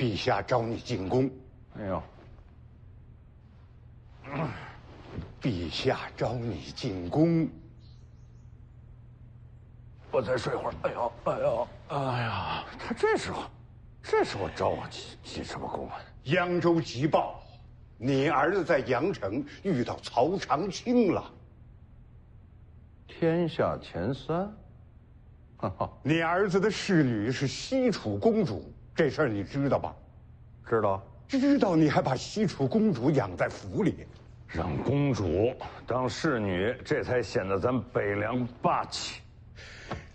陛下召你进宫。哎呦，陛下召你进宫。我再睡会儿。哎呦，哎呦，哎呀，他这时候召我进什么宫啊？扬州急报，你儿子在阳城遇到曹长青了。天下前三。你儿子的侍女是西楚公主，这事儿你知道吧？知道。知道，你还把西楚公主养在府里，让公主当侍女，这才显得咱北凉霸气。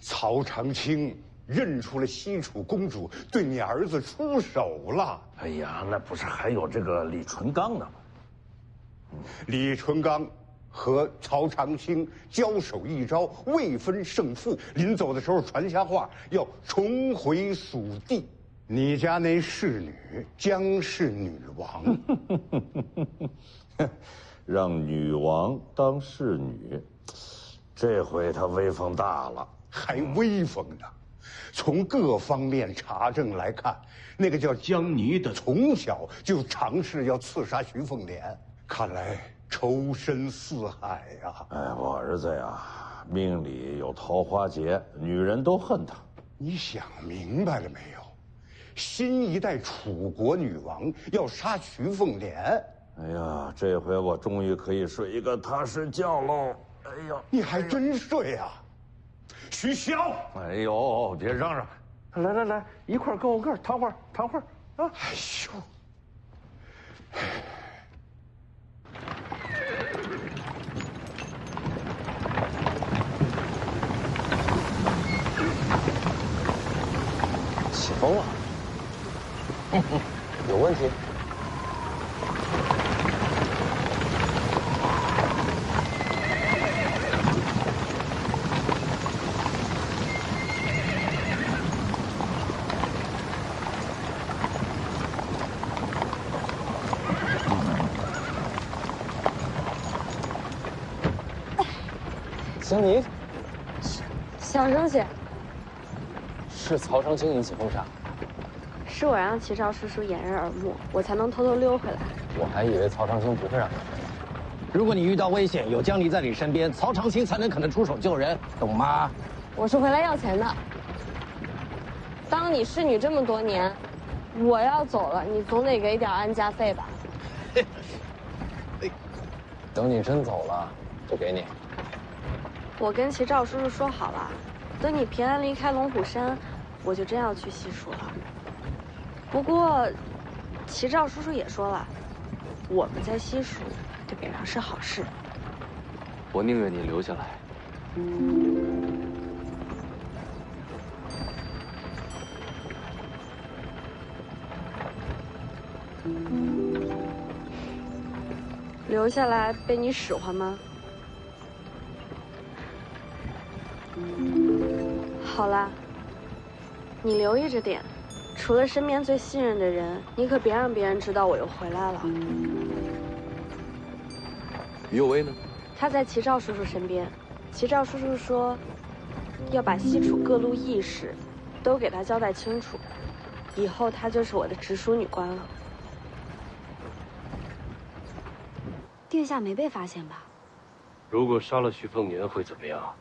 曹长青认出了西楚公主，对你儿子出手了。哎呀，那不是还有这个李淳刚呢吗？李淳刚和曹长青交手一招，未分胜负。临走的时候传下话，要重回蜀地。你家那侍女将是女王，让女王当侍女，这回她威风大了，还威风呢。从各方面查证来看，那个叫江泥的从小就尝试要刺杀徐凤年，看来仇深似海呀。哎，我儿子呀，命里有桃花劫，女人都恨他。你想明白了没有？新一代楚国女王要杀徐凤年。哎呀，这回我终于可以睡一个踏实觉喽！哎呀，你还真睡啊，徐骁！哎呦，别嚷嚷，来，一块跟我个儿躺会儿啊！哎呦。起风了，有问题？江宁，小声些。是曹长青引起风沙，是我让齐少叔叔掩人耳目，我才能偷偷溜回来。我还以为曹长青不会让你。如果你遇到危险，有江离在你身边，曹长青才能可能出手救人，懂吗？我是回来要钱的。当你侍女这么多年，我要走了，你总得给点安家费吧？等你真走了，就给你。我跟齐少叔叔说好了，等你平安离开龙虎山，我就真要去西蜀了。不过，齐少叔叔也说了，我们在西蜀对北凉是好事。我宁愿你留下来。留下来被你使唤吗？好啦，你留意着点，除了身边最信任的人，你可别让别人知道我又回来了。于有为呢？他在齐少叔叔身边，齐少叔叔说，要把西楚各路义士都给他交代清楚，以后他就是我的直属女官了。殿下没被发现吧？如果杀了徐凤年会怎么样？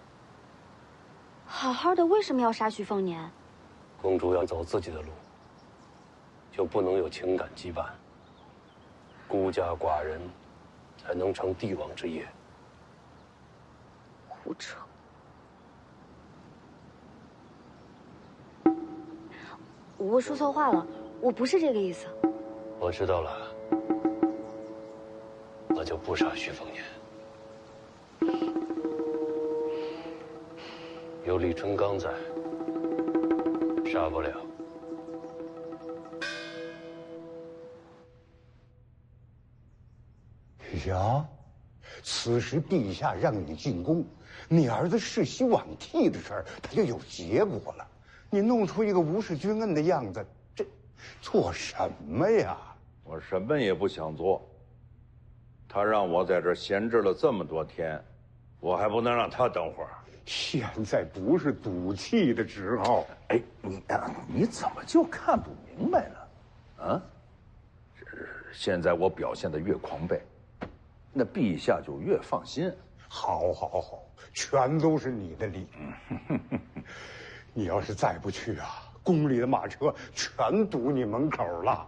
好好的，为什么要杀徐凤年？公主要走自己的路，就不能有情感羁绊，孤家寡人才能成帝王之业。胡扯！我说错话了，我不是这个意思。我知道了，那就不杀徐凤年。有李淳刚在，杀不了。呀，此时陛下让你进宫，你儿子世袭罔替的事儿，他就有结果了。你弄出一个无视君恩的样子，这做什么呀？我什么也不想做。他让我在这儿闲置了这么多天，我还不能让他等会儿。现在不是赌气的时候。哎，你怎么就看不明白呢？啊？啊？现在我表现得越狂悖，那陛下就越放心。好，好，好，全都是你的理。你要是再不去啊，宫里的马车全堵你门口了。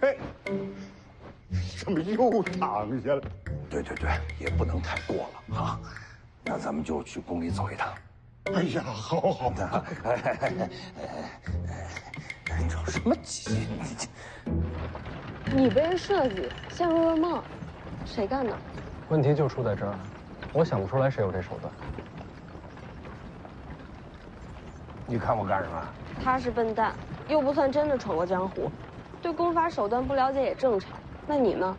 哎，怎么又躺下了？对，也不能太过了啊。那咱们就去宫里走一趟。哎呀，好，好的。着什么急？你被人设计，陷入噩梦，谁干的？问题就出在这儿，我想不出来谁有这手段。你看我干什么？他是笨蛋，又不算真的闯过江湖，对功法手段不了解也正常。那你呢？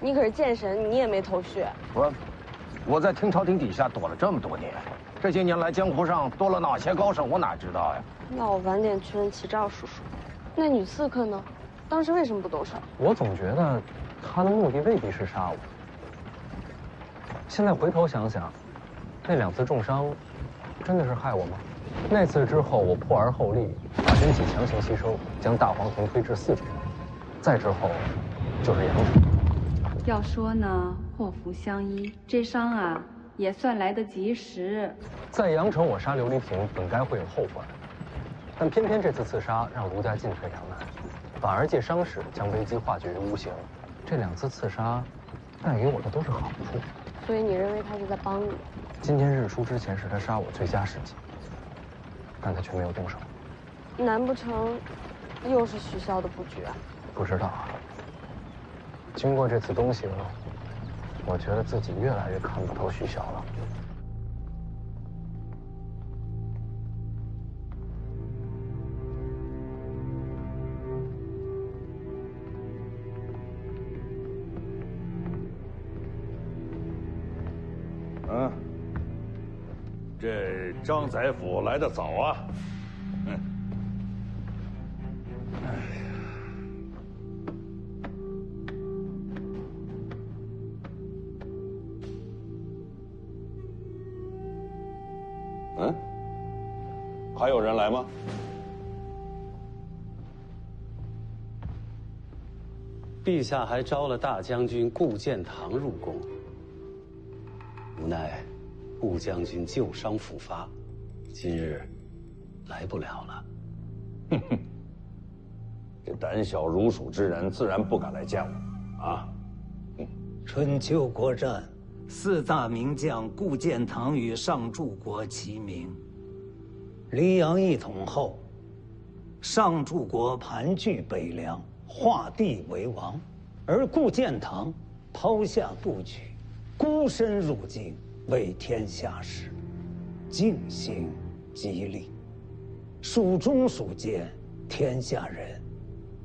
你可是剑神，你也没头绪。我在清朝廷底下躲了这么多年，这些年来江湖上多了哪些高手，我哪知道呀？那我晚点去问齐兆叔叔。那女刺客呢？当时为什么不动手？我总觉得他的目的未必是杀我。现在回头想想，那2次重伤，真的是害我吗？那次之后，我破而后立，把真气强行吸收，将大黄庭推至4重。再之后，就是杨城。要说呢，祸福相依，这伤啊也算来得及时。在阳城，我杀琉璃亭本该会有后患，但偏偏这次刺杀让卢家进退两难，反而借伤势将危机化解于无形。这2次刺杀，带给我的都是好处。所以你认为他是在帮你？今天日出之前是他杀我最佳时机，但他却没有动手。难不成又是许萧的布局啊？不知道啊。经过这次东行，我觉得自己越来越看不透许萧了。这张宰辅来得早啊。还有人来吗？陛下还招了大将军顾建堂入宫，无奈顾将军旧伤复发，今日来不了了。这胆小如鼠之人自然不敢来见我啊。春秋国战，4大名将顾建堂与上柱国齐名。黎阳一统后，上柱国盘踞北凉，画地为王，而顾建堂抛下布局，孤身入京，为天下事，静心激励。蜀中蜀间，天下人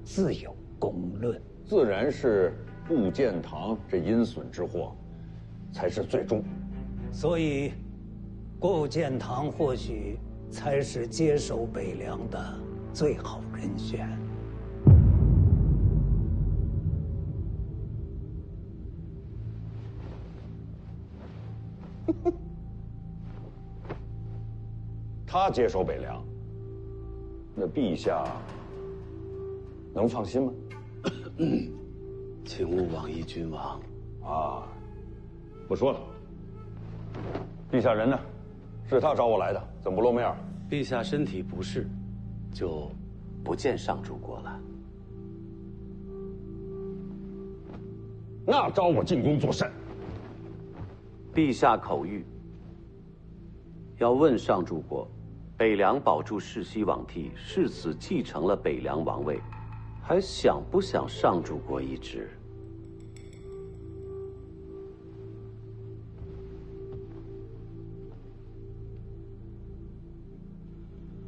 自有公论。自然是顾建堂这阴损之祸，才是最终。所以，顾建堂或许才是接手北凉的最好人选。他接手北凉，那陛下能放心吗？请勿妄议君王。啊，不说了。陛下人呢？是他找我来的，怎么不露面？陛下身体不适，就不见上柱国了。那招我进宫作甚？陛下口谕，要问上柱国，北凉保住世袭罔替，世子继承了北凉王位，还想不想上柱国一职？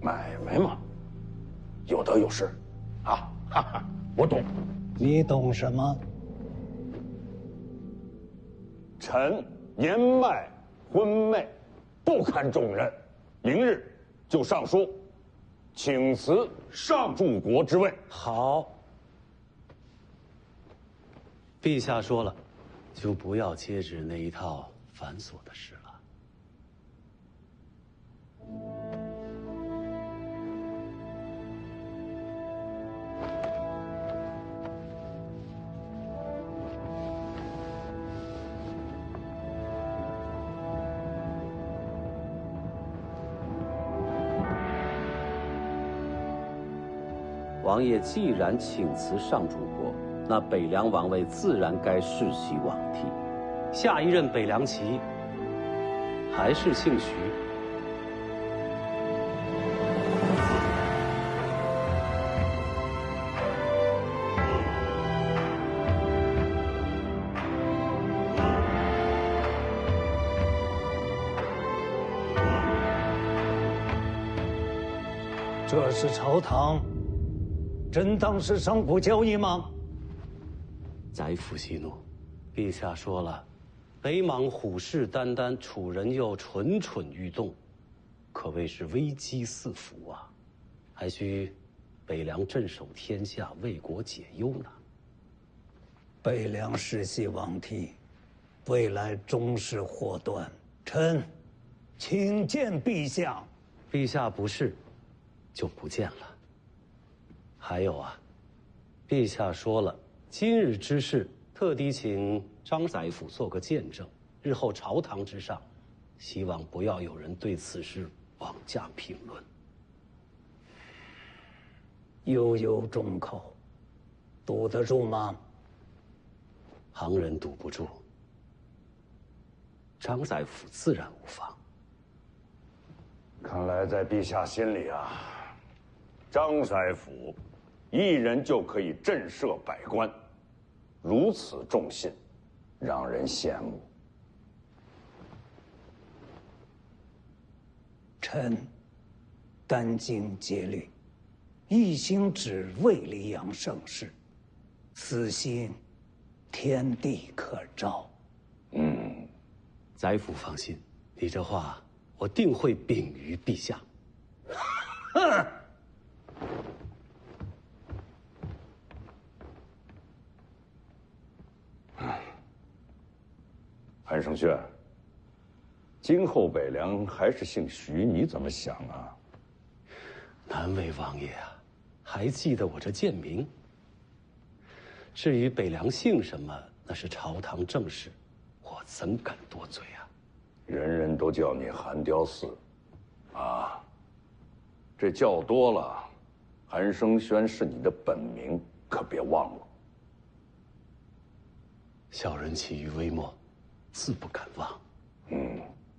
买卖嘛，有得有失，啊，哈哈，我懂。你懂什么？臣年迈昏昧，不堪重任，明日就上书，请辞上柱国之位。好，陛下说了，就不要接旨那一套繁琐的事了。王爷既然请辞上柱国，那北凉王位自然该世袭罔替。下一任北凉旗还是姓徐。这是朝堂，真当是商贾交易吗？宰辅息怒，陛下说了，北莽虎视眈眈，楚人又蠢蠢欲动，可谓是危机四伏啊！还需北凉镇守天下，为国解忧呢。北凉世袭罔替，未来终是祸端。臣请见陛下。陛下不是，就不见了。还有啊，陛下说了，今日之事特地请张宰辅做个见证，日后朝堂之上，希望不要有人对此事妄加评论。悠悠众口，堵得住吗？旁人堵不住，张宰辅自然无妨。看来在陛下心里啊，张宰辅一人就可以震慑百官，如此重信，让人羡慕。臣殚精竭虑，一心只为黎阳盛世，私心天地可昭。宰辅放心，你这话我定会禀于陛下。哼！韩胜轩，今后北凉还是姓徐，你怎么想啊？难为王爷啊，还记得我这贱名。至于北凉姓什么，那是朝堂政事，我怎敢多嘴啊？人人都叫你韩雕嗣，啊，这叫多了，韩生轩是你的本名，可别忘了。小人起于微末，自不敢忘。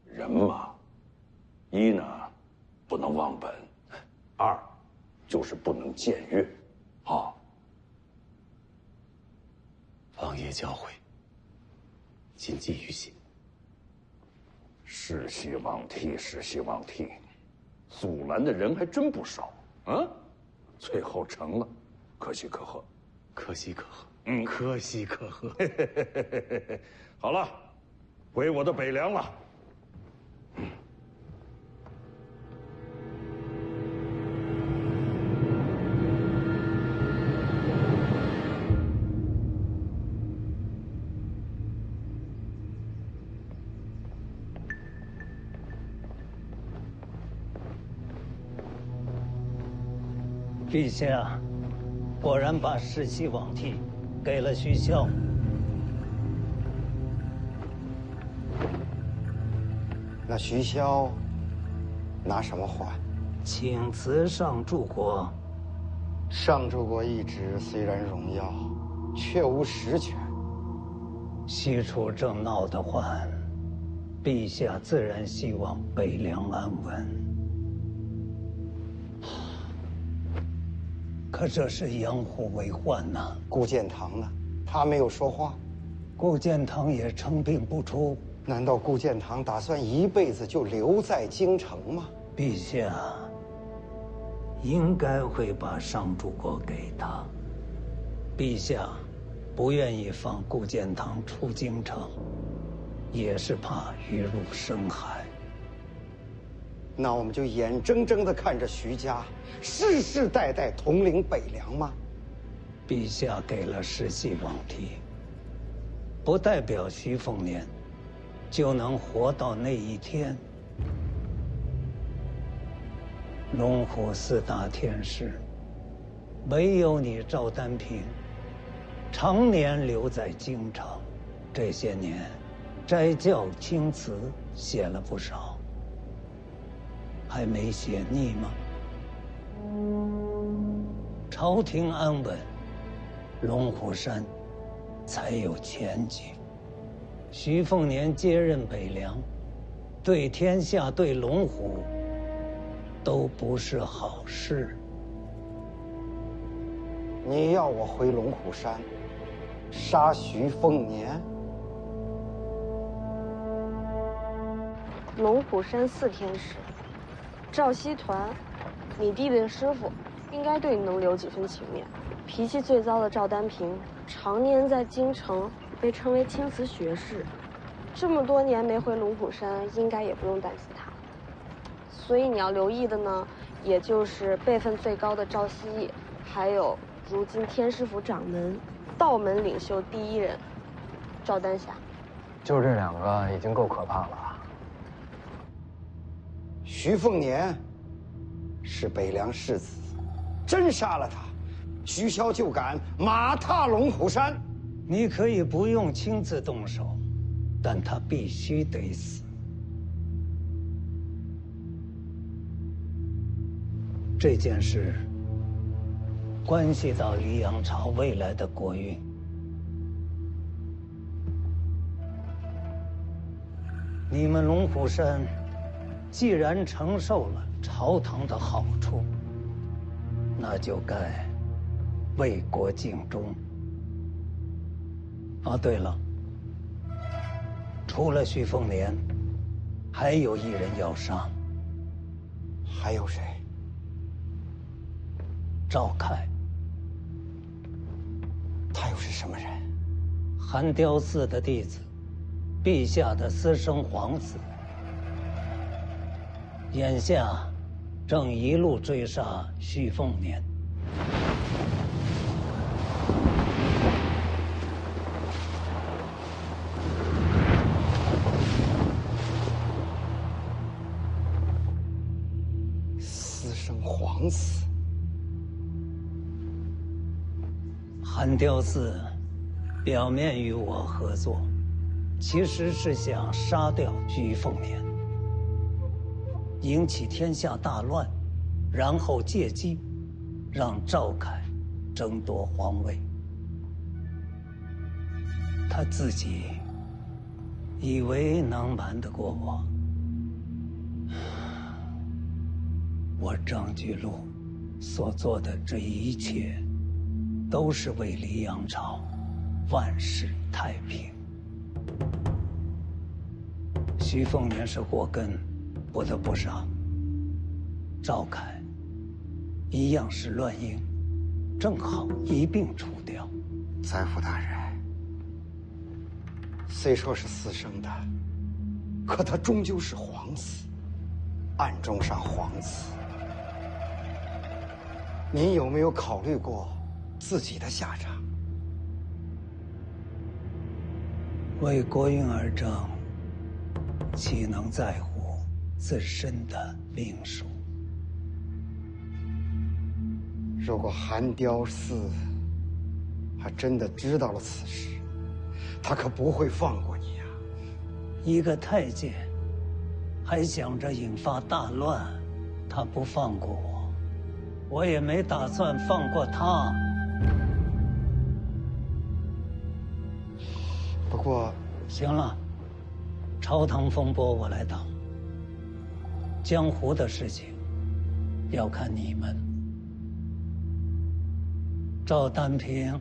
人嘛，一呢，不能忘本；二，就是不能僭越，啊。王爷教诲，谨记于心。世袭罔替，世袭罔替，阻拦的人还真不少啊！最后成了，可喜可贺，可喜可贺，可喜可贺。好了，回我的北凉了。陛下，果然把世袭罔替给了徐骁。那徐骁拿什么换？请辞上柱国。上柱国一职虽然荣耀，却无实权。西楚正闹得欢，陛下自然希望北凉安稳。可这是养虎为患呐。顾建堂呢？他没有说话。顾建堂也称病不出。难道顾建堂打算一辈子就留在京城吗？陛下应该会把上柱国给他。陛下不愿意放顾建堂出京城，也是怕鱼入深海。那我们就眼睁睁地看着徐家世世代代统领北凉吗？陛下给了世袭罔替，不代表徐凤年就能活到那一天。龙虎四大天师，唯有你赵丹平，常年留在京城，这些年斋教青词写了不少，还没写腻吗？朝廷安稳，龙虎山才有前景。徐凤年接任北凉，对天下、对龙虎都不是好事。你要我回龙虎山，杀徐凤年？龙虎山4天使，赵熙团，你弟弟的师傅，应该对你能留几分情面。脾气最糟的赵丹平，常年在京城被称为青瓷学士，这么多年没回龙虎山，应该也不用担心他。所以你要留意的呢，也就是辈分最高的赵希义，还有如今天师府掌门、道门领袖第1人赵丹霞。就这2个已经够可怕了。徐凤年是北凉世子，真杀了他，徐骁就敢马踏龙虎山。你可以不用亲自动手，但他必须得死。这件事关系到黎阳朝未来的国运。你们龙虎山既然承受了朝堂的好处，那就该为国尽忠。哦，对了，除了徐凤年，还有1人要杀。还有谁？赵凯。他又是什么人？寒雕寺的弟子，陛下的私生皇子。眼下正一路追杀徐凤年。私生皇子。寒雕寺表面与我合作，其实是想杀掉徐凤年，引起天下大乱，然后借机让赵凯争夺皇位。他自己以为能瞒得过我。我张居禄所做的这一切，都是为黎阳朝万世太平。徐凤年是祸根，不得不杀。赵凯一样是乱婴，正好一并除掉。宰辅大人，虽说是私生的，可他终究是皇子，暗中杀皇子。您有没有考虑过自己的下场？为国运而争，岂能在乎自身的命数？如果寒雕寺还真的知道了此事，他可不会放过你呀！一个太监还想着引发大乱，他不放过我，我也没打算放过他。不过，行了，朝堂风波我来挡，江湖的事情要看你们。赵丹平，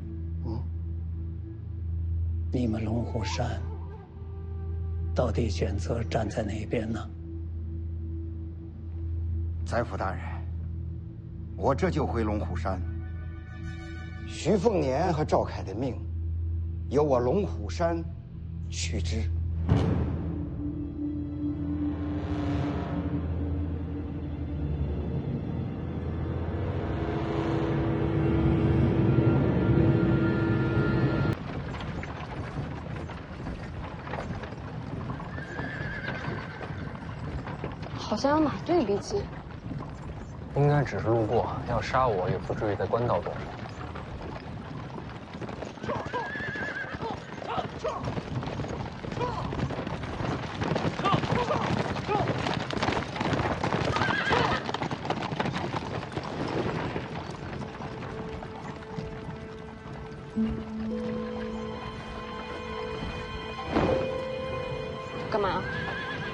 你们龙虎山到底选择站在哪边呢？宰辅大人，我这就回龙虎山。徐凤年和赵凯的命，由我龙虎山取之。好像有马队离近，应该只是路过，要杀我也不至于在官道动手。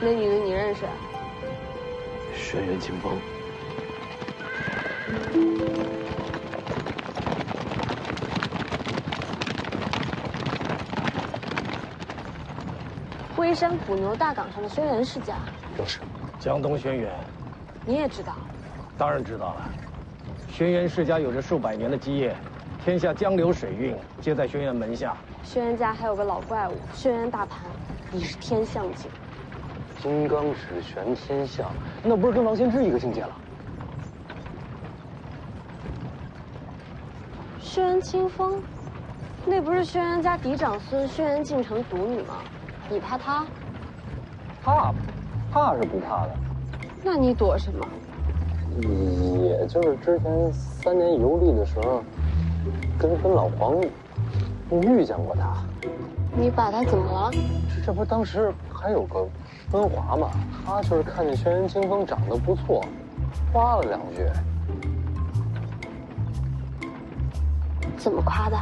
那女的你认识？轩辕清风。龟山捕牛大港上的轩辕世家。就是，江东轩辕。你也知道？当然知道了。轩辕世家有着数百年的基业，天下江流水运皆在轩辕门下。轩辕家还有个老怪物轩辕大盘，已是天象境。金刚指玄天象，那不是跟王仙芝一个境界了？轩辕清风，那不是轩辕家嫡长孙轩辕敬城独女吗？你怕他？怕是不怕的。那你躲什么？也就是之前3年游历的时候，跟老黄遇见过他。你把他怎么了？这不当时还有个温华嘛，他就是看见轩辕清风长得不错，夸了2句。怎么夸的？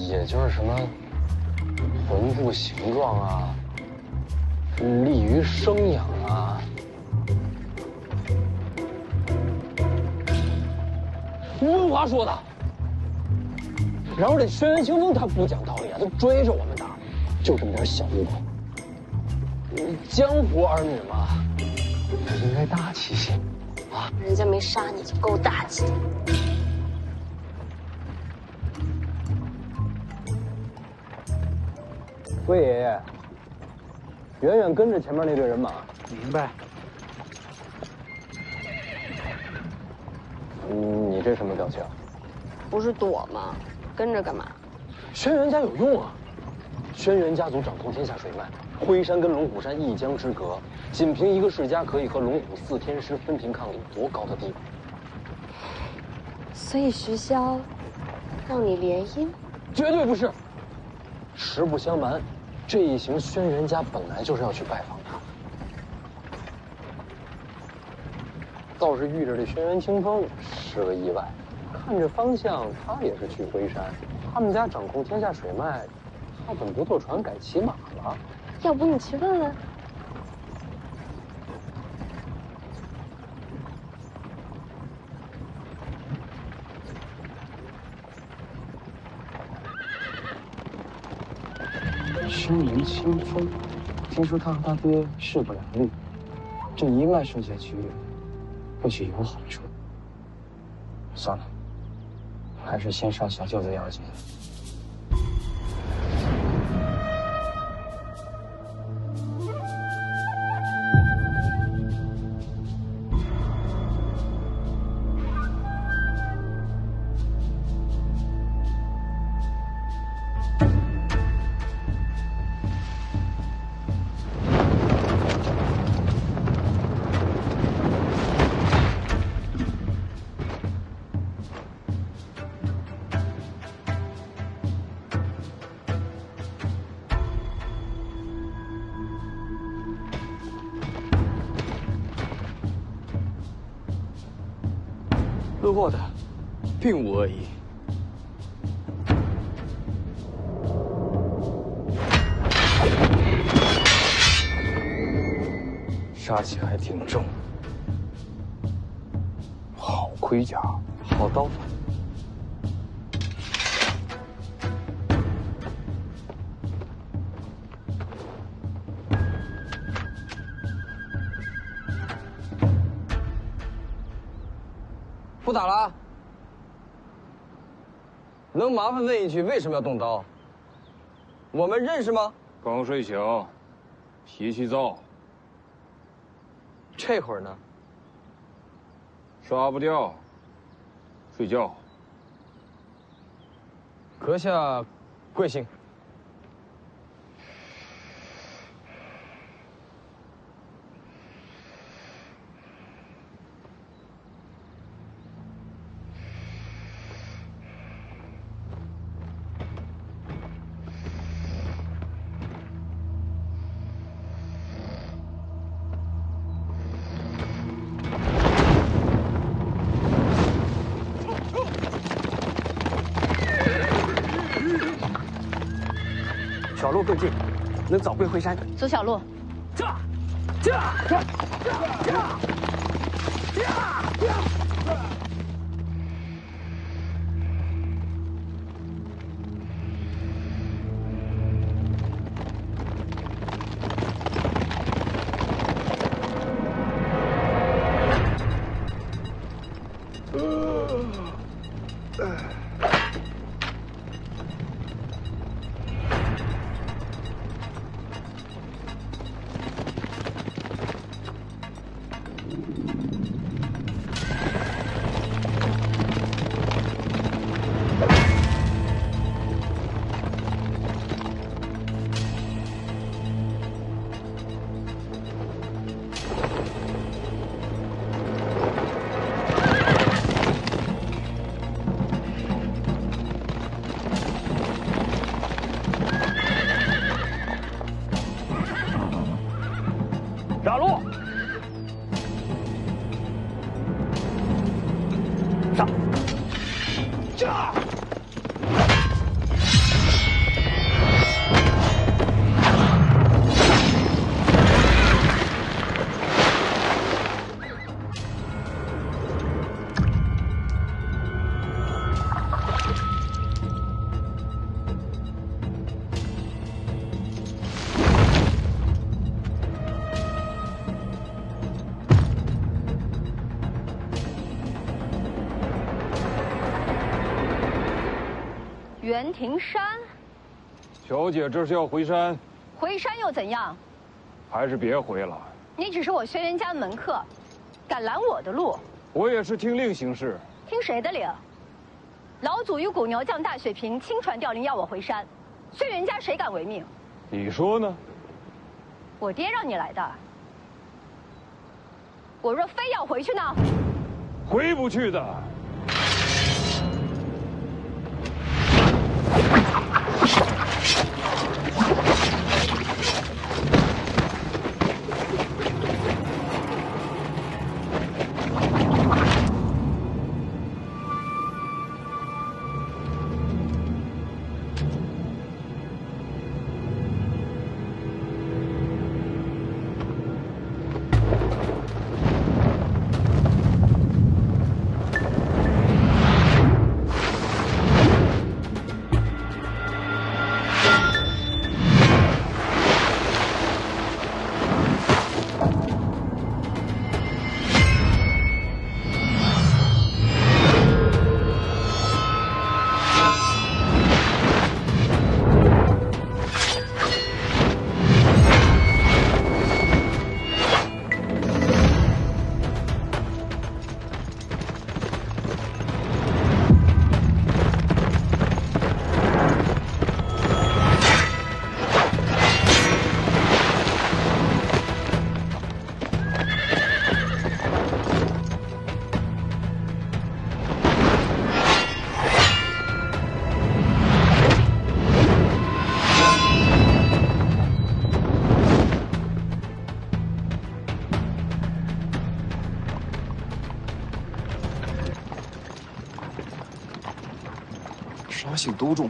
也就是什么魂魄形状啊，利于生养啊。温华说的。然后这轩辕清风他不讲道理啊，他追着我们打，就这么点小误会。江湖儿女嘛，应该大气些啊。人家没杀你就够大气的。魏爷爷，远远跟着前面那队人马。明白。你这什么表情？不是躲吗？跟着干嘛？轩辕家有用啊！轩辕家族掌控天下水脉，辉山跟龙虎山一江之隔，仅凭一个世家可以和龙虎4天师分庭抗礼，多高的地位！所以徐骁让你联姻？绝对不是。实不相瞒，这一行轩辕家本来就是要去拜访他，倒是遇着这轩辕清风是个意外。看这方向，他也是去辉山。他们家掌控天下水脉，他怎么不坐船改骑马了？要不你去问问？轩辕清风，听说他和他爹势不两立，这一脉顺下去，或许有好处。算了，还是先杀小舅子要紧。路过的，并无恶意。杀气还挺重，好盔甲，好刀法。不打了，能麻烦问一句，为什么要动刀？我们认识吗？刚睡醒，脾气躁。这会儿呢？刷不掉，睡觉。阁下贵姓？小路更近，能早归回山。走小路。打路，上，驾！袁庭山，小姐这是要回山？回山又怎样？还是别回了。你只是我轩辕家门客，敢拦我的路？我也是听令行事。听谁的令？老祖与古牛将大雪平亲传调令要我回山，轩辕家谁敢违命？你说呢？我爹让你来的。我若非要回去呢？回不去的。杀性都重，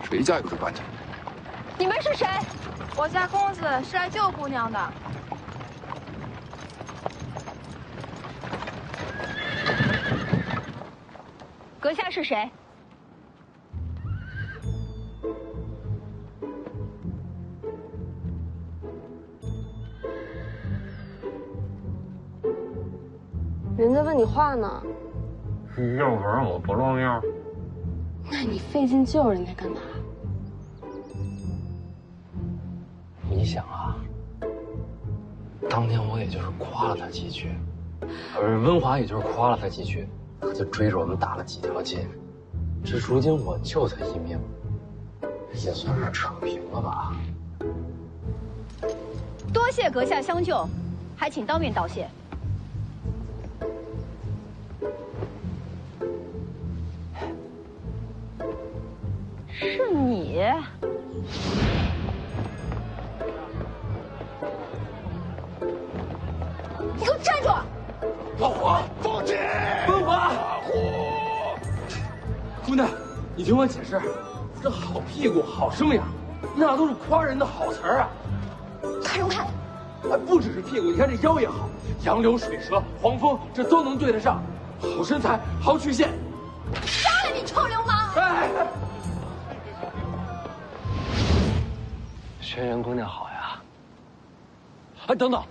谁家有这官家？你们是谁？我家公子是来救姑娘的。阁下是谁？人家问你话呢。要不然我不露面。那你费劲救人家干嘛？你想啊，当年我也就是夸了他几句，而温华也就是夸了他几句，他就追着我们打了几条街。这如今我救他一命，也算是扯平了吧。多谢阁下相救，还请当面道谢。是你？你给我站住！老虎，放箭！温华，姑娘，你听我解释，这好屁股好生养，那都是夸人的好词儿啊。看什么看？哎，不只是屁股，你看这腰也好，杨柳水蛇、黄蜂，这都能对得上。好身材，好曲线。杀了你臭流氓！哎，轩辕姑娘好呀。哎，等等，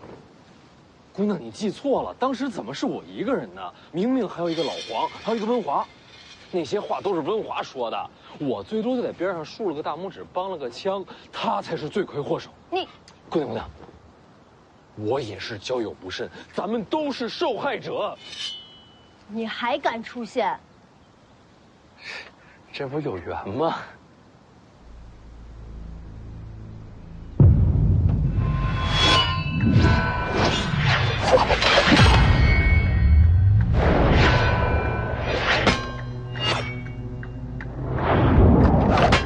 姑娘你记错了，当时怎么是我一个人呢？明明还有一个老黄，还有一个温华。那些话都是温华说的，我最多就在边上竖了个大拇指，帮了个腔，他才是罪魁祸首。你，姑娘，我也是交友不慎，咱们都是受害者。你还敢出现？这不有缘吗？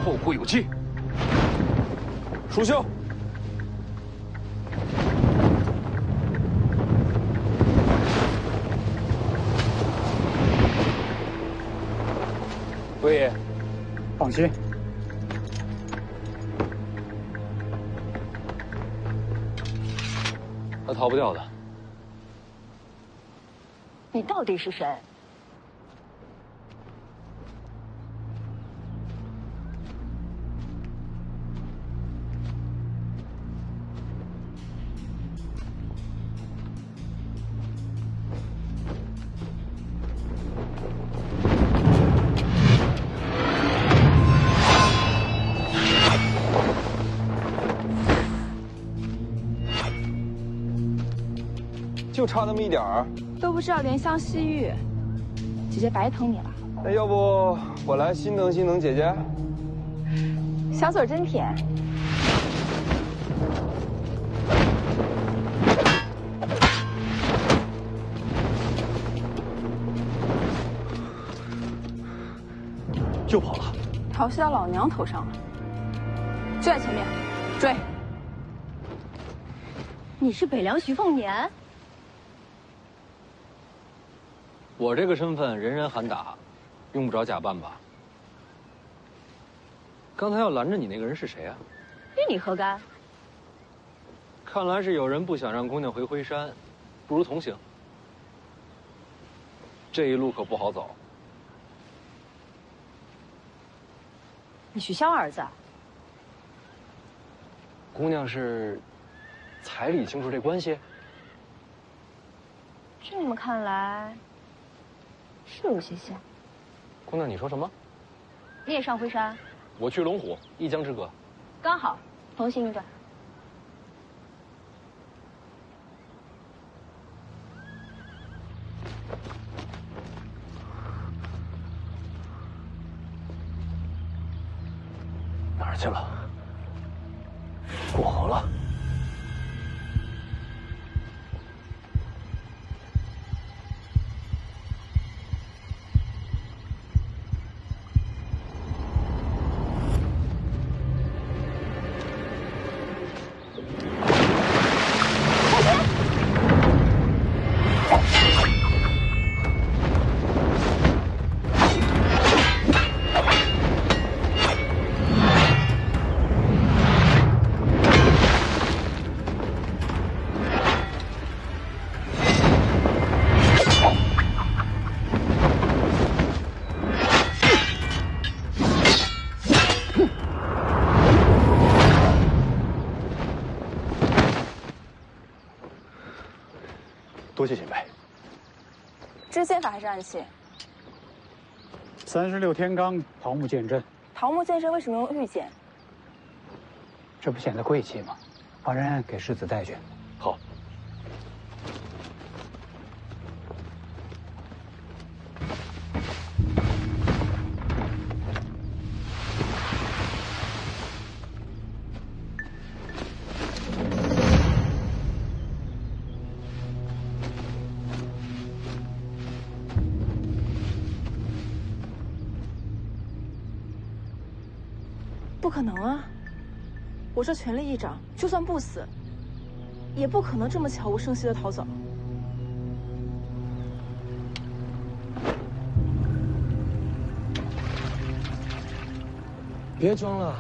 后会有期。蜀修，魏爷，放心，他逃不掉的。你到底是谁？就差那么一点儿，都不知道怜香惜玉，姐姐白疼你了。那要不我来心疼心疼姐姐？小嘴真甜。又跑了，调戏到老娘头上了，就在前面，追！你是北凉徐凤年？我这个身份人人喊打，用不着假扮吧？刚才要拦着你那个人是谁啊？与你何干？看来是有人不想让姑娘回灰山，不如同行。这一路可不好走。你许萧儿子？姑娘是彩礼清楚这关系？这么看来，是有些像。姑娘，你说什么？你也上灰山？我去龙虎，一江之隔。刚好，同行一段。哪儿去了？过河了。多谢前辈。这是剑法还是暗器？36天罡桃木剑阵。桃木剑阵为什么用玉剑？这不显得贵气吗？把人给世子带去。好。不可能啊！我这全力一掌，就算不死，也不可能这么悄无声息的逃走。别装了，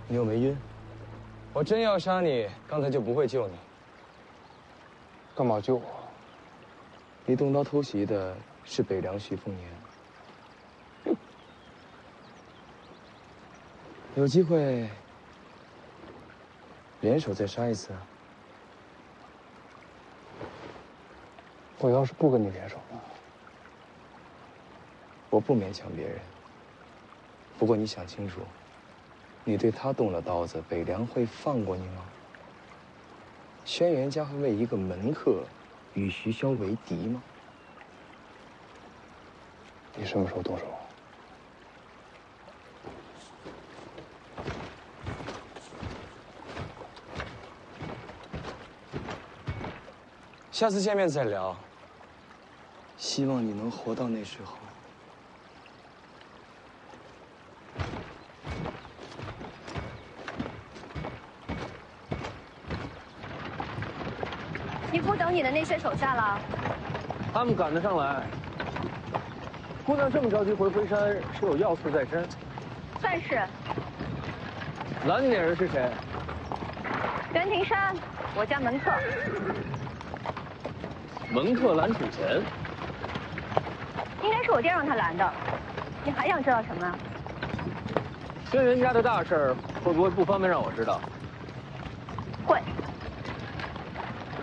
你又没晕。我真要杀你，刚才就不会救你。干嘛救我？你动刀偷袭的是北凉徐凤年。有机会联手再杀一次啊！我要是不跟你联手呢？我不勉强别人。不过你想清楚，你对他动了刀子，北凉会放过你吗？轩辕家会为一个门客与徐骁为敌吗？你什么时候动手？下次见面再聊。希望你能活到那时候。你不等你的那些手下了？他们赶得上来。姑娘这么着急回灰山，是有要事在身？算是。拦你那人是谁？袁庭山，我家门客。门客拦主人？应该是我爹让他拦的。你还想知道什么？轩辕家的大事儿，会不会不方便让我知道？会。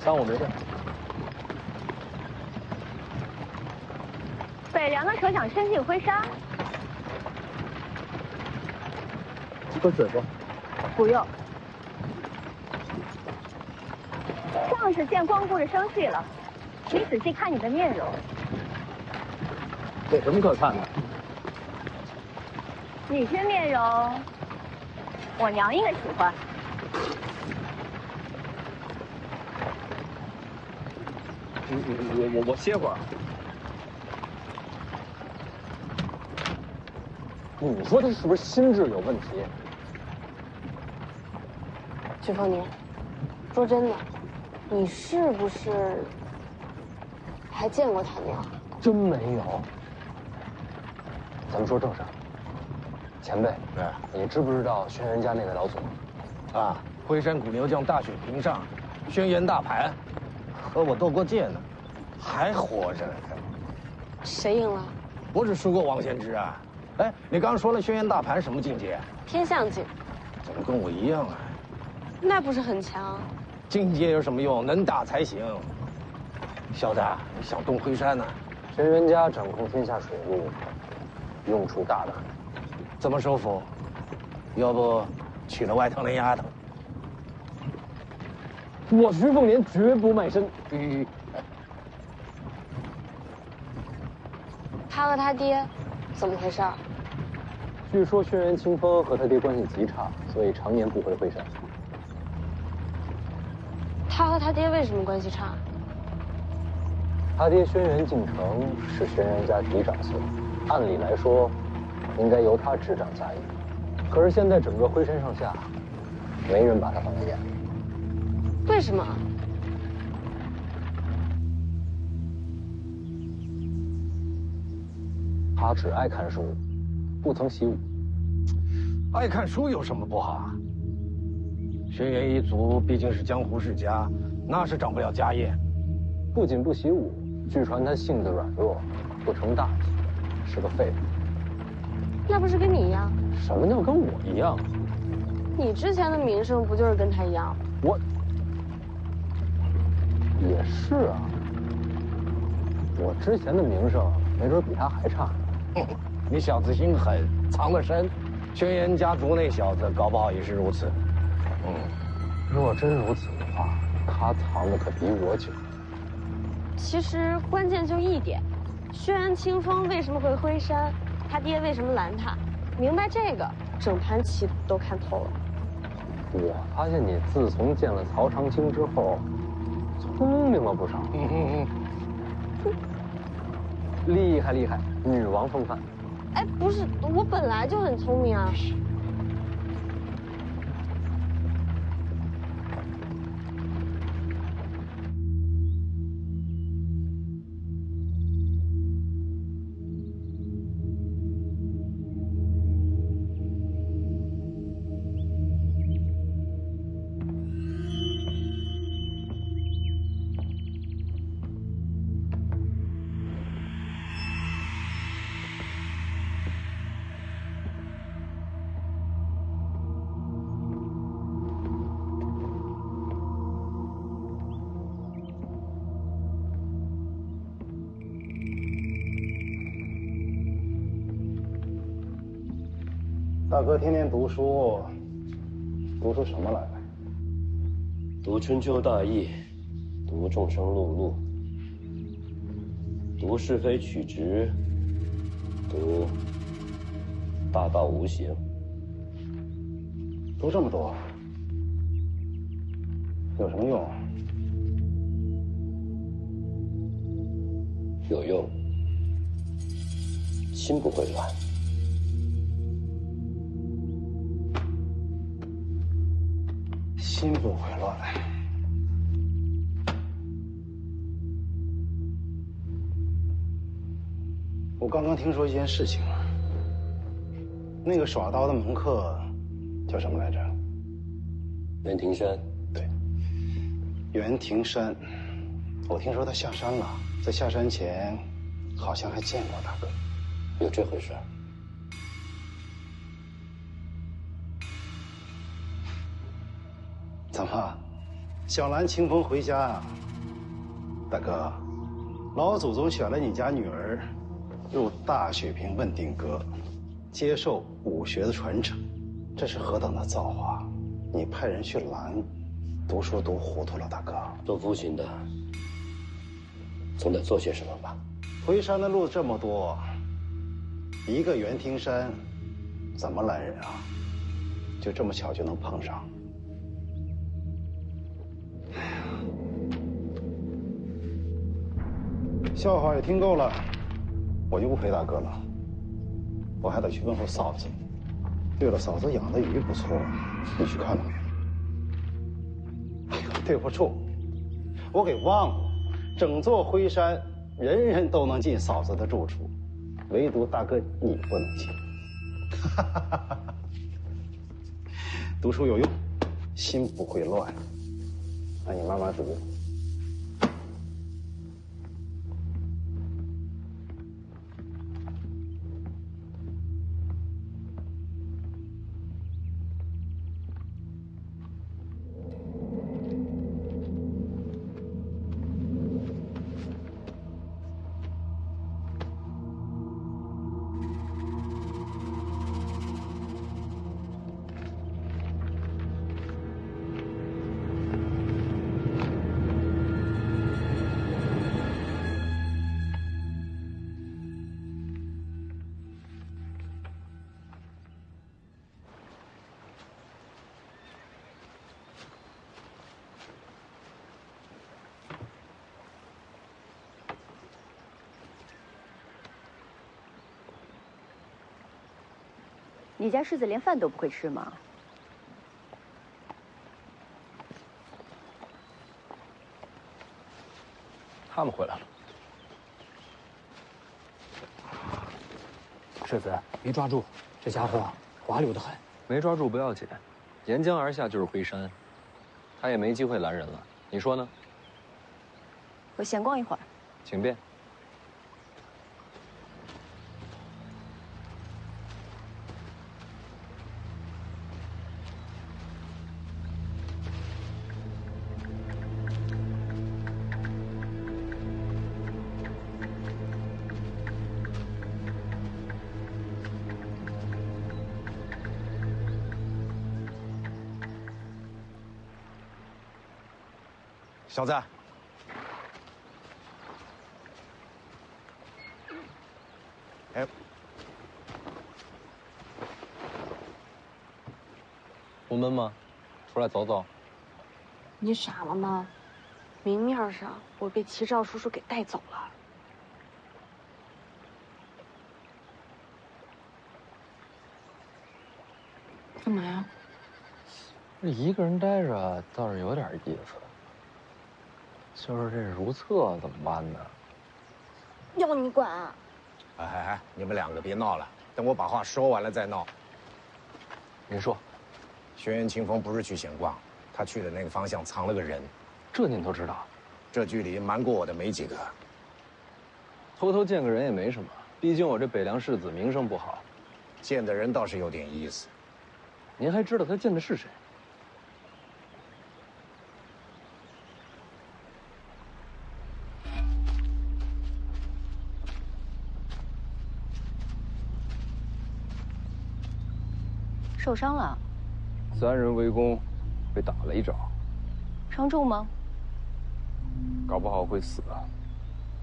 当我没事。北凉的蛇想伸进灰山？喝水不？不用。将士见光顾着生气了，你仔细看你的面容。有什么可看的？你这面容，我娘应该喜欢。我歇会儿。你说他是不是心智有问题？徐凤年，说真的，你是不是还见过他娘？真没有。咱们说正事儿。前辈，你知不知道轩辕家那位老祖？啊，灰山古牛将大雪平上，轩辕大盘，和我斗过剑呢，还活着呢。谁赢了？不是输过王献之啊？哎，你刚说了轩辕大盘什么境界？天象境。怎么跟我一样啊？那不是很强？境界有什么用？能打才行。小子，你想动灰山呢？轩辕家掌控天下水路，用处大得很。怎么收服？要不娶了外头那丫头？我徐凤年绝不卖身。他和他爹怎么回事？据说轩辕清风和他爹关系极差，所以常年不回灰山。他和他爹为什么关系差？他爹轩辕敬城是轩辕家嫡长孙，按理来说，应该由他执掌家业。可是现在整个灰山上下，没人把他放在眼里。为什么？他只爱看书，不曾习武。爱看书有什么不好啊？轩辕一族毕竟是江湖世家，那是掌不了家业。不仅不习武，据传他性子软弱，不成大器，是个废物。那不是跟你一样？什么叫跟我一样？你之前的名声不就是跟他一样？我也是啊，我之前的名声没准比他还差呢。你小子心狠，藏得深。轩辕家族那小子搞不好也是如此。若真如此的话，他藏的可比我久。其实关键就一点，轩辕清风为什么回灰山，他爹为什么拦他，明白这个，整盘棋都看透了。我发现你自从见了曹长青之后，聪明了不少。厉害厉害，女王风范。哎，不是，我本来就很聪明啊。大哥天天读书，读出什么来了？读春秋大义，读众生碌碌，读是非曲直，读大道无形。读这么多，有什么用？有用，心不会乱。心不会乱。我刚刚听说一件事情，那个耍刀的门客叫什么来着？袁庭山。对，袁庭山。我听说他下山了，在下山前，好像还见过大哥。有这回事？怎么，小兰清风回家啊？大哥，老祖宗选了你家女儿入大雪坪问鼎阁，接受武学的传承，这是何等的造化！你派人去拦，读书读糊涂了，大哥。做父亲的总得做些什么吧？回山的路这么多，一个袁庭山，怎么拦人啊？就这么巧就能碰上？笑话也听够了，我就不陪大哥了，我还得去问候嫂子。对了，嫂子养的鱼不错，你去看了没？哎呦，对不住，我给忘了，整座灰山人人都能进嫂子的住处，唯独大哥你不能进。读书有用，心不会乱。那你慢慢读。你家世子连饭都不会吃吗？他们回来了。世子，别抓住，这家伙滑溜得很。没抓住不要紧，沿江而下就是灰山，他也没机会拦人了。你说呢？我闲逛一会儿。请便。小子，哎，不闷吗？出来走走。你傻了吗？明面上我被齐兆叔叔给带走了。干嘛呀？这一个人待着倒是有点意思。就是这如厕怎么办呢？要你管啊！哎，你们两个别闹了，等我把话说完了再闹。您说，轩辕清风不是去闲逛，他去的那个方向藏了个人。这您都知道？这距离瞒过我的没几个。偷偷见个人也没什么，毕竟我这北凉世子名声不好。见的人倒是有点意思。您还知道他见的是谁？受伤了？3人围攻，被打了一掌，伤重吗？搞不好会死啊！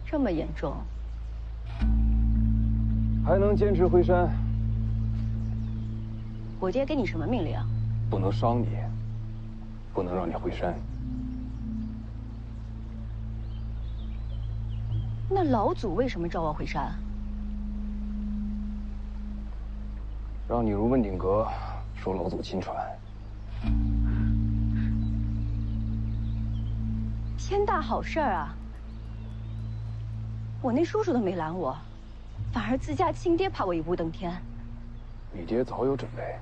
这么严重？还能坚持回山？我爹给你什么命令啊？不能伤你，不能让你回山。那老祖为什么召我回山？让你入问鼎阁，说老祖亲传。天大好事儿啊！我那叔叔都没拦我，反而自家亲爹怕我一步登天。你爹早有准备，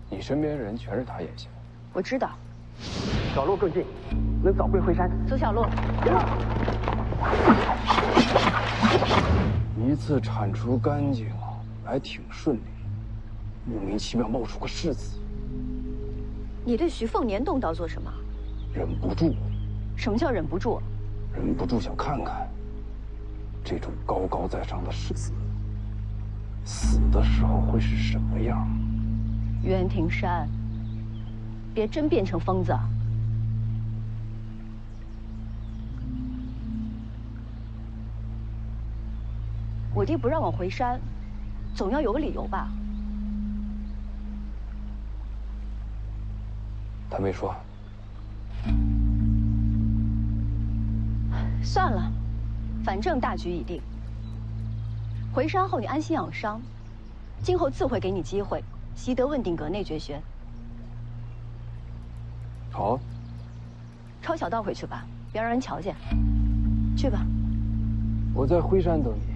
你身边人全是他眼线。我知道。小路更近，能早归回山。走小路。一次铲除干净，还挺顺利，莫名其妙冒出个世子。你对徐凤年动刀做什么？忍不住。什么叫忍不住？忍不住想看看，这种高高在上的世子，死的时候会是什么样？袁庭山，别真变成疯子。我爹不让我回山，总要有个理由吧？他没说。算了，反正大局已定。回山后你安心养伤，今后自会给你机会习得问鼎阁内绝学。好。抄小道回去吧，别让人瞧见。去吧。我在辉山等你。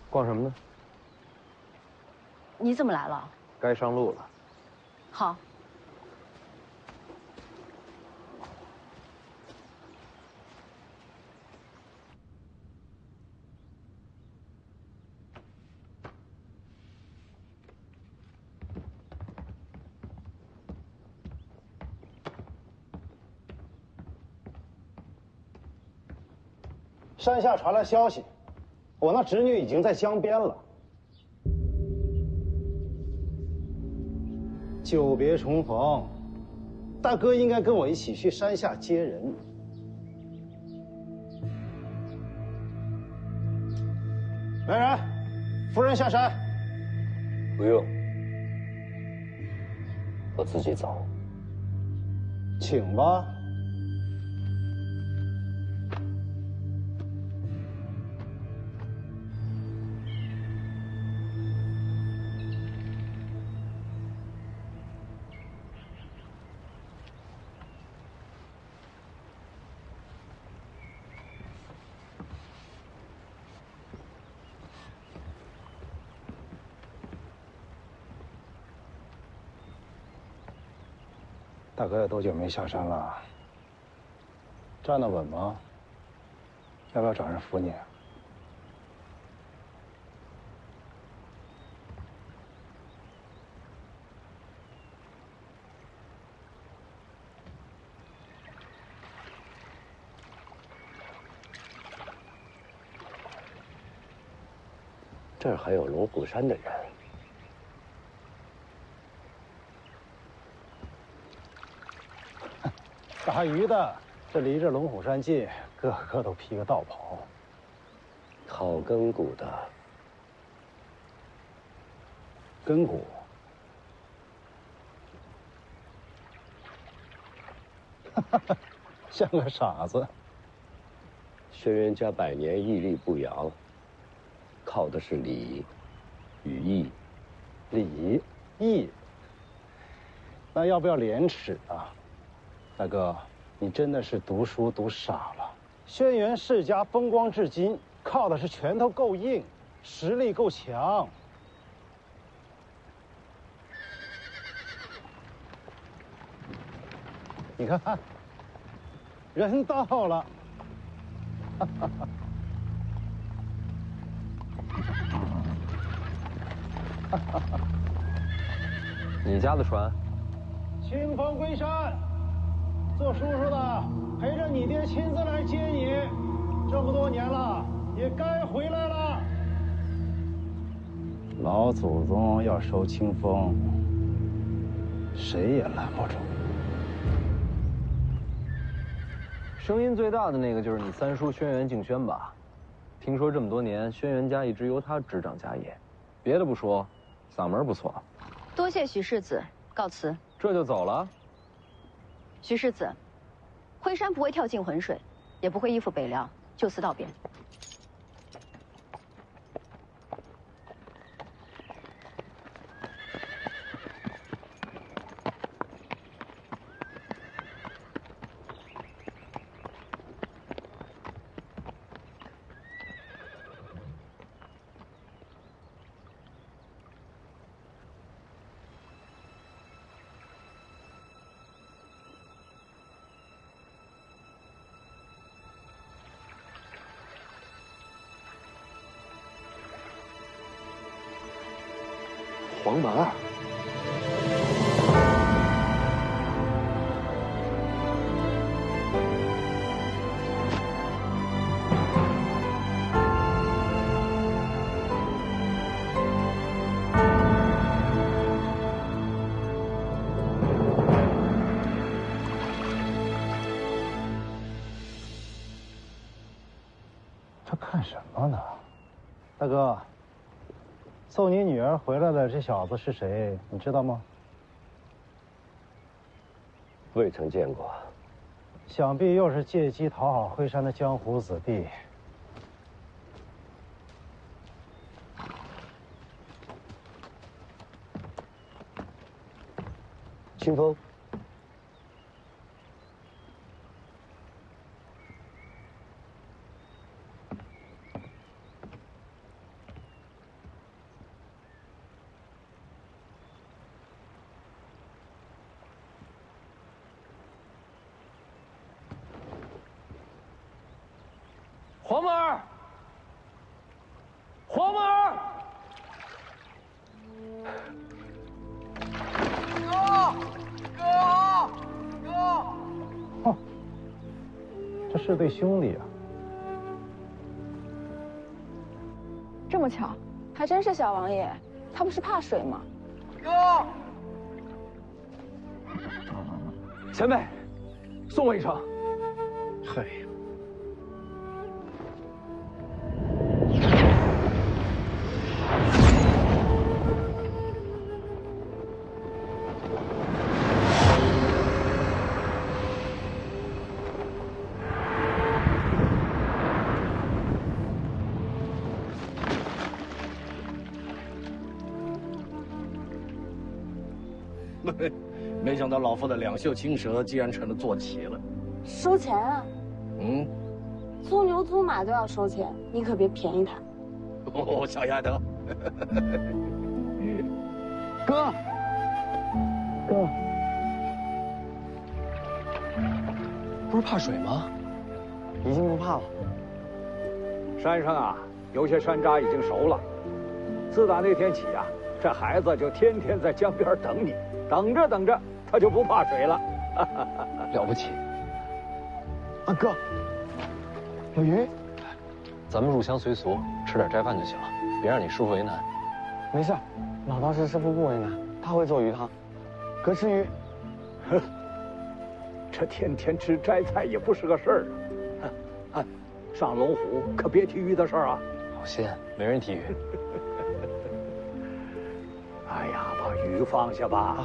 逛什么呢？你怎么来了？该上路了。好。山下传来消息。我那侄女已经在江边了。久别重逢，大哥应该跟我一起去山下接人。来人，夫人下山。不用，我自己走。请吧。大哥有多久没下山了？站得稳吗？要不要找人扶你？这儿还有龙虎山的人。打鱼的，这离着龙虎山近，个个都披个道袍。讨根骨的。根骨。像个傻子。轩辕家100年屹立不摇，靠的是礼与义。礼义。那要不要廉耻啊？大哥，你真的是读书读傻了。轩辕世家风光至今，靠的是拳头够硬，实力够强。你看，人到了。你家的船？清风归山，做叔叔的陪着你爹亲自来接你，这么多年了，也该回来了。老祖宗要收清风，谁也拦不住。声音最大的那个就是你三叔轩辕敬轩吧？听说这么多年，轩辕家一直由他执掌家业。别的不说，嗓门不错。多谢许世子，告辞。这就走了？许世子，辉山不会跳进浑水，也不会依附北凉，就此道别。黄满儿，这看什么呢？大哥。送你女儿回来的这小子是谁？你知道吗？未曾见过。想必又是借机讨好辉山的江湖子弟。清风，黄满儿，黄满儿，哥！哦，这是对兄弟啊！这么巧，还真是小王爷，他不是怕水吗？哥！前辈，送我一程。嗨。没想到老夫的两袖青蛇竟然成了坐骑了。收钱啊！嗯，租牛租马都要收钱，你可别便宜他。哦，小丫头。哥，哥，不是怕水吗？已经不怕了。山上啊，有些山楂已经熟了。自打那天起啊，这孩子就天天在江边等你，等着等着，他就不怕水了。了不起。啊哥，有鱼。咱们入乡随俗，吃点斋饭就行了，别让你师傅为难。没事，老道士师傅不为难，他会做鱼汤。哥吃鱼。哼，这天天吃斋菜也不是个事儿啊！啊，上龙虎可别提鱼的事儿啊！好仙，没人提鱼。哎呀，把鱼放下吧。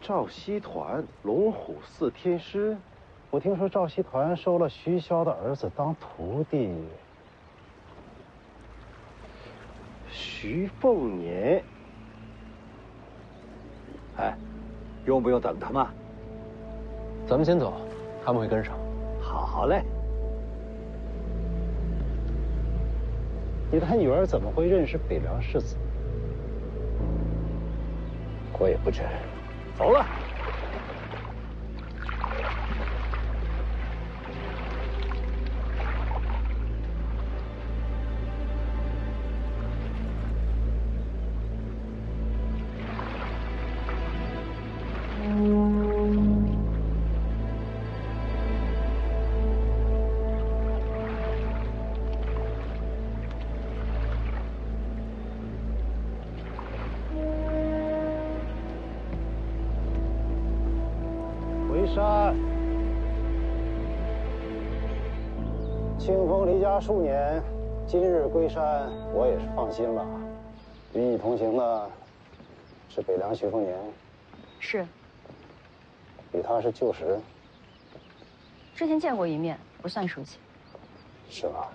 赵熙团，龙虎寺天师。我听说赵熙团收了徐骁的儿子当徒弟。徐凤年。哎，用不用等他们？咱们先走，他们会跟上。好嘞。你的女儿怎么会认识北凉世子？我也不知。走了。山。清风离家数年，今日归山，我也是放心了。与你同行的是北凉徐凤年，是。与他是旧识。之前见过一面，不算熟悉。是吧？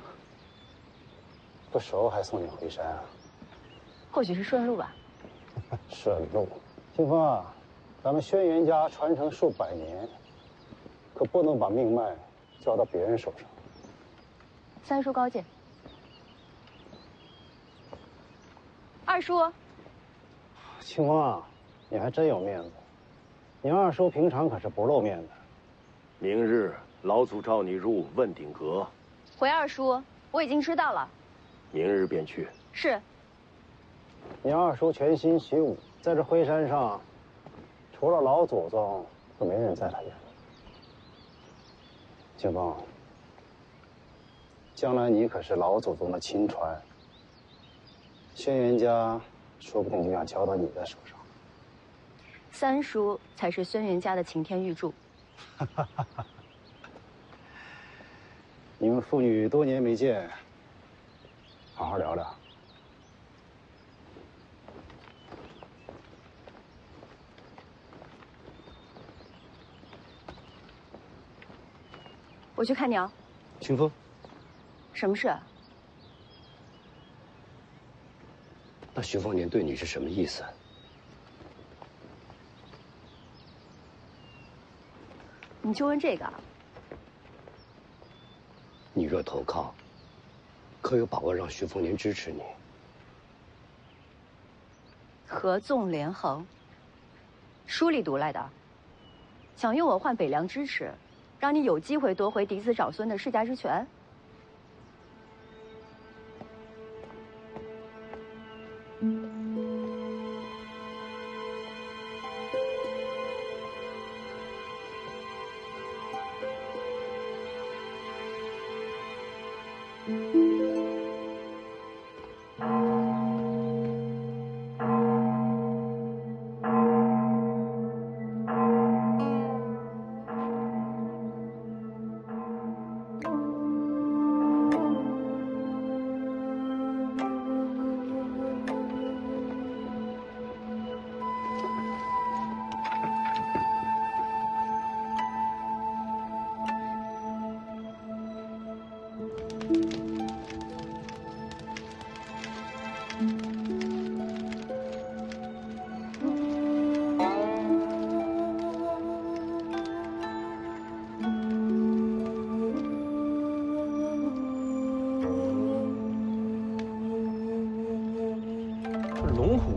不熟还送你回山啊？或许是顺路吧。顺路。清风啊，咱们轩辕家传承数百年，可不能把命脉交到别人手上。三叔高见。二叔。清风啊，你还真有面子。你二叔平常可是不露面的。明日老祖召你入问鼎阁。回二叔，我已经知道了。明日便去。是。你二叔全心习武，在这灰山上，除了老祖宗，就没人在他眼里。清风，将来你可是老祖宗的亲传，轩辕家说不定就要交到你的手上。三叔才是轩辕家的擎天玉柱。你们父女多年没见，好好聊聊。我去看娘。清风，什么事？那徐凤年对你是什么意思？你就问这个？你若投靠，可有把握让徐凤年支持你？合纵连横，书里读来的。想用我换北凉支持，让你有机会夺回嫡子长孙的世家之权？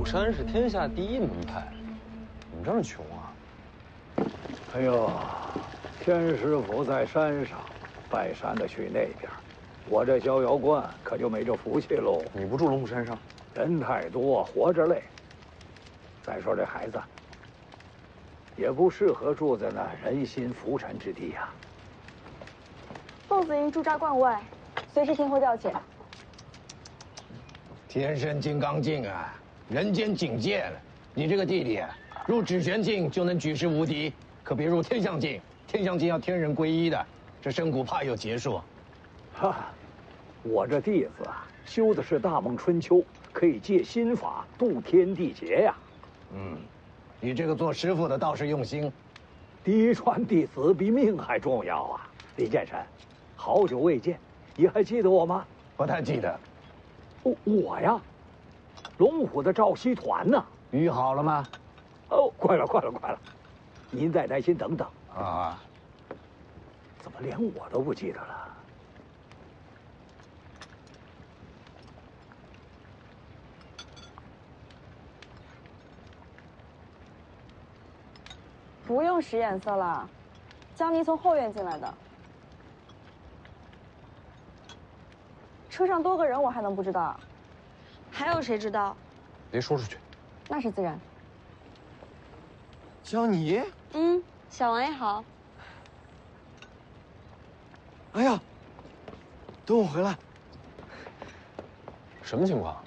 山是天下第一门派，怎么这么穷啊？哎呦，天师府在山上，拜山的去那边，我这逍遥观可就没这福气喽。你不住龙虎山上？人太多，活着累。再说这孩子，也不适合住在那人心浮沉之地呀。凤子营驻扎关外，随时听候调遣。天生金刚镜啊！人间警戒了，你这个弟弟啊，入指玄镜就能举世无敌，可别入天象镜。天象镜要天人归一的，这深谷怕有劫数。哈，我这弟子啊，修的是大梦春秋，可以借心法度天地劫呀。你这个做师傅的倒是用心。嫡传弟子比命还重要啊！李剑神，好久未见，你还记得我吗？不太记得。我呀。龙虎的赵熙团呢？鱼好了吗？哦，快了，快了，快了！您再耐心等等啊！怎么连我都不记得了？不用使眼色了，江宁从后院进来的。车上多个人，我还能不知道？还有谁知道？别说出去。那是自然。江你？小王爷好。哎呀，等我回来。什么情况？